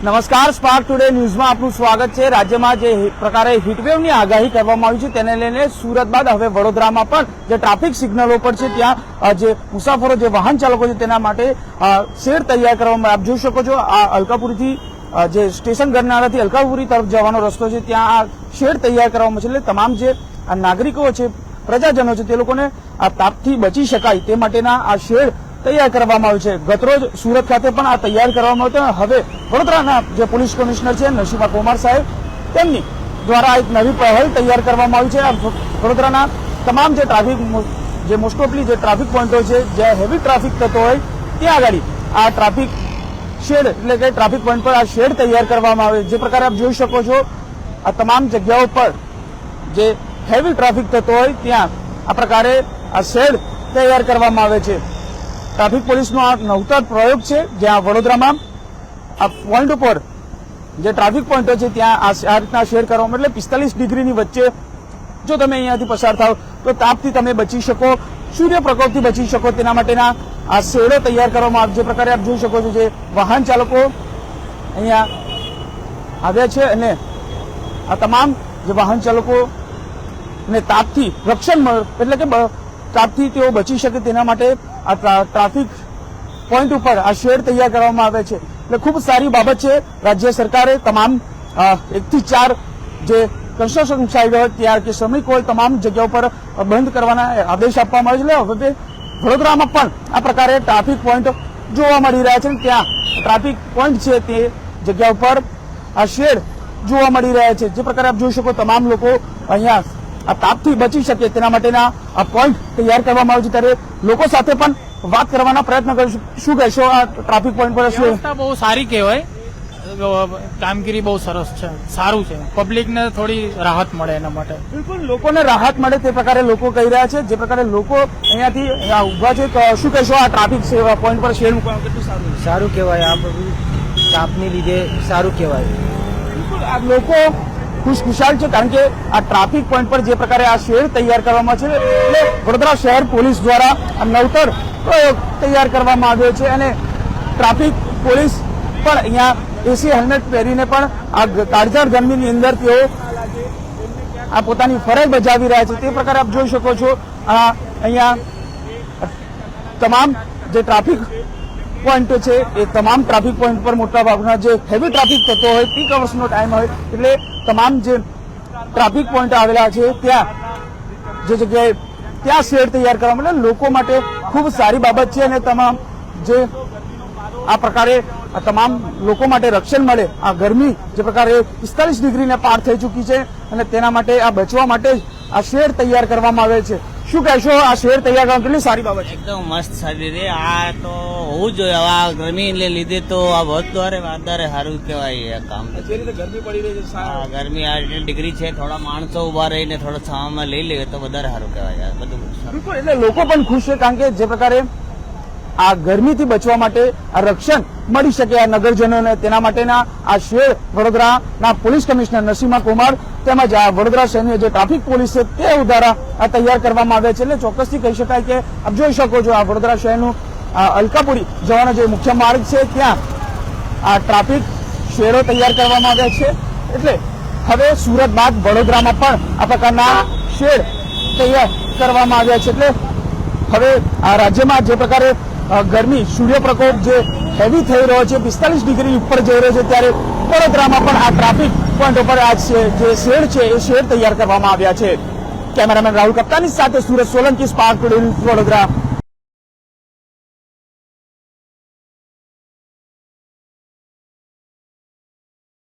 નમસ્કાર, spark today ન્યૂઝમાં આપનું સ્વાગત છે। રાજ્યમાં જે પ્રકારે હીટવેવની આગાહી કરવામાં આવી છે તેને લઈને સુરત બાદ હવે વડોદરામાં પણ જે ટ્રાફિક સિગ્નલો પર છે ત્યાં જે મુસાફરો જે વાહન ચાલકો છે તેના માટે શેડ તૈયાર કરવામાં આપ જોઈ શકો છો। આ અલકાપુરીથી જે સ્ટેશન ગરનાળાથી અલકાપુરી તરફ જવાનો રસ્તો છે ત્યાં આ શેડ તૈયાર કરવામાં છે, એટલે તમામ જે નાગરિકો છે, પ્રજાજનો છે તે લોકોને આ તાપથી બચી શકાય તે માટેના આ શેડ તૈયાર કરવામાં આવ્યું છે। ગતરોજ સુરત ખાતે પણ આ તૈયાર કરવામાં આવ્યું, હવે વડોદરાના જે પોલીસ કમિશનર છે નસીમા કુમાર સાહેબ તેમની દ્વારા એક નવી પહેલ તૈયાર કરવામાં આવી છે। વડોદરાના તમામ જે ટ્રાફિક જે મોસ્ટ ઓફલી જે ટ્રાફિક પોઈન્ટો છે જ્યાં હેવી ટ્રાફિક થતો હોય ત્યાં આગળ આ ટ્રાફિક શેડ એટલે કે ટ્રાફિક પોઈન્ટ પર આ શેડ તૈયાર કરવામાં આવે। જે પ્રકારે આપ જોઈ શકો છો આ તમામ જગ્યાઓ પર જે હેવી ટ્રાફિક થતો હોય ત્યાં આ પ્રકારે આ શેડ તૈયાર કરવામાં આવે છે। ટ્રાફિક પોલીસનો આ નવતર પ્રયોગ છે, જ્યાં વડોદરામાં આ પોઈન્ટ ઉપર જે ટ્રાફિક પોઈન્ટો છે ત્યાં આ રીતના શેડ કરવામાં, એટલે 45 ડિગ્રીની વચ્ચે જો તમે અહીંયાથી પસાર થાવ તો તાપથી તમે બચી શકો, સૂર્ય પ્રકોપથી બચી શકો તેના માટેના આ શેડો તૈયાર કરવામાં આવે। જે પ્રકારે આપ જોઈ શકો છો જે વાહન ચાલકો અહીંયા આવ્યા છે અને આ તમામ જે વાહન ચાલકો ને તાપથી રક્ષણ મળે એટલે કે તાપથી તેઓ બચી શકે તેના માટે આ ટ્રાફિક પોઈન્ટ ઉપર આ શેડ તૈયાર કરવામાં આવે છે, એટલે ખૂબ સારી બાબત છે। રાજ્ય સરકારે તમામ 1 થી 4 જે કન્સ્ટ્રક્શન સાઇટ હોય ત્યાં કે શ્રમિક હોય તમામ જગ્યાઓ પર બંધ કરવાના આદેશ આપવામાં આવે છે। હવે વડોદરામાં પણ આ પ્રકારે ટ્રાફિક પોઈન્ટ જોવા મળી રહ્યા છે, ત્યાં ટ્રાફિક પોઈન્ટ છે તે જગ્યા ઉપર આ શેડ જોવા મળી રહ્યા છે। જે પ્રકારે આપ જોઈ શકો તમામ લોકો અહીંયા આ તાપથી બચી શકે તેના માટેના આ પોઈન્ટ તૈયાર કરવામાં આવે છે, ત્યારે લોકો સાથે પણ વાત કરવાના પ્રયત્ન કરીશું। શું કહેશો આ ટ્રાફિક પોઈન્ટ પર? વ્યવસ્થા બહુ સારી કહેવાય, કામગીરી બહુ સરસ છે, સારું છે, પબ્લિકને થોડી રાહત મળે એના માટે। બિલકુલ, લોકોને રાહત મળે તે પ્રકારે લોકો કહી રહ્યા છે। જે પ્રકારે લોકો અહીંયાથી ઉભા છે, શું કહેશો આ ટ્રાફિક પોઈન્ટ પર શેડ મૂકવાનું કેટલું સારું કહેવાય? આ બધું તાપની લીધે સારું કહેવાય। બિલકુલ, આ લોકો ખુશખુશાલ છે, કારણ કે આ ટ્રાફિક પોઈન્ટ પર જે પ્રકારે આ શેડ તૈયાર કરવામાં છે એટલે વડોદરા શહેર પોલીસ દ્વારા આ નવતર પ્રયોગ તૈયાર કરવામાં આવ્યો છે અને ટ્રાફિક પોલીસ પણ અહીંયા એસી હેલ્મેટ પહેરીને પણ આ કાળઝાળ ગરમીની અંદર તેઓ આ પોતાની ફરજ બજાવી રહ્યા છે। તે પ્રકારે આપ જોઈ શકો છો અહીંયા તમામ જે ટ્રાફિક પોઈન્ટ છે એ તમામ ટ્રાફિક પોઈન્ટ પર મોટા ભાગના જે હેવી ટ્રાફિક થતો હોય, પીક અવર્સનો ટાઈમ હોય એટલે તમામ જે ટ્રાફિક પોઈન્ટ આવેલા છે ત્યાં જે જગ્યાએ ત્યાં શેડ તૈયાર કરવામાં એટલે લોકો માટે ખૂબ સારી બાબત છે અને તમામ જે આ પ્રકારે આ તમામ લોકો માટે રક્ષણ મળે। આ ગરમી જે પ્રકારે 45 ડિગ્રીને પાર થઈ ચૂકી છે અને તેના માટે આ બચવા માટે આ શેડ તૈયાર કરવામાં આવે છે। શું કહેશો આ શેડ તૈયાર કરવાની કેટલી સારી બાબત છે? એકદમ મસ્ત સારી રે, આ તો હોવું જોઈએ। આ ગરમી લીધે તો આ વધારે સારું કહેવાય આ કામ। જે રીતે ગરમી પડી રહી છે, ગરમી 8 ડિગ્રી છે, થોડા માણસો ઉભા રહીને થોડા છાવામાં લઈ લે તો વધારે સારું કહેવાય। બધું બિલકુલ, એટલે લોકો પણ ખુશ છે, કારણ કે જે પ્રકારે આ ગરમીથી બચવા માટે આ રક્ષણ મળી શકે આ નગરજનોને તેના માટેના આ શેડ વડોદરાના પોલીસ કમિશનર નસીમા કુમાર તેમજ આ વડોદરા શહેરની જે ટ્રાફિક પોલીસ છે તે દ્વારા આ તૈયાર કરવામાં આવે છે। એટલે ચોક્કસથી કહી શકાય કે આપ જોઈ શકો છો આ વડોદરા શહેરનું અલકાપુરી જવાનો જે મુખ્ય માર્ગ છે ત્યાં આ ટ્રાફિક શેડો તૈયાર કરવામાં આવ્યા છે, એટલે હવે સુરત બાદ વડોદરામાં પણ આ પ્રકારના શેડ તૈયાર કરવામાં આવ્યા છે। એટલે હવે આ રાજ્યમાં જે પ્રકારે ગરમી સૂર્યપ્રકોપ જે હેવી થઈ રહ્યો છે, 45 ડિગ્રી ઉપર જઈ રહ્યો છે, ત્યારે વડોદરામાં પણ આ ટ્રાફિક પોઈન્ટ ઉપર આ જે શેડ છે એ શેડ તૈયાર કરવામાં આવ્યા છે। કેમેરામેન રાહુલ કપ્તાની સાથે સુરત સોલંકી, સ્પાર્ક ટુડે વડોદરા।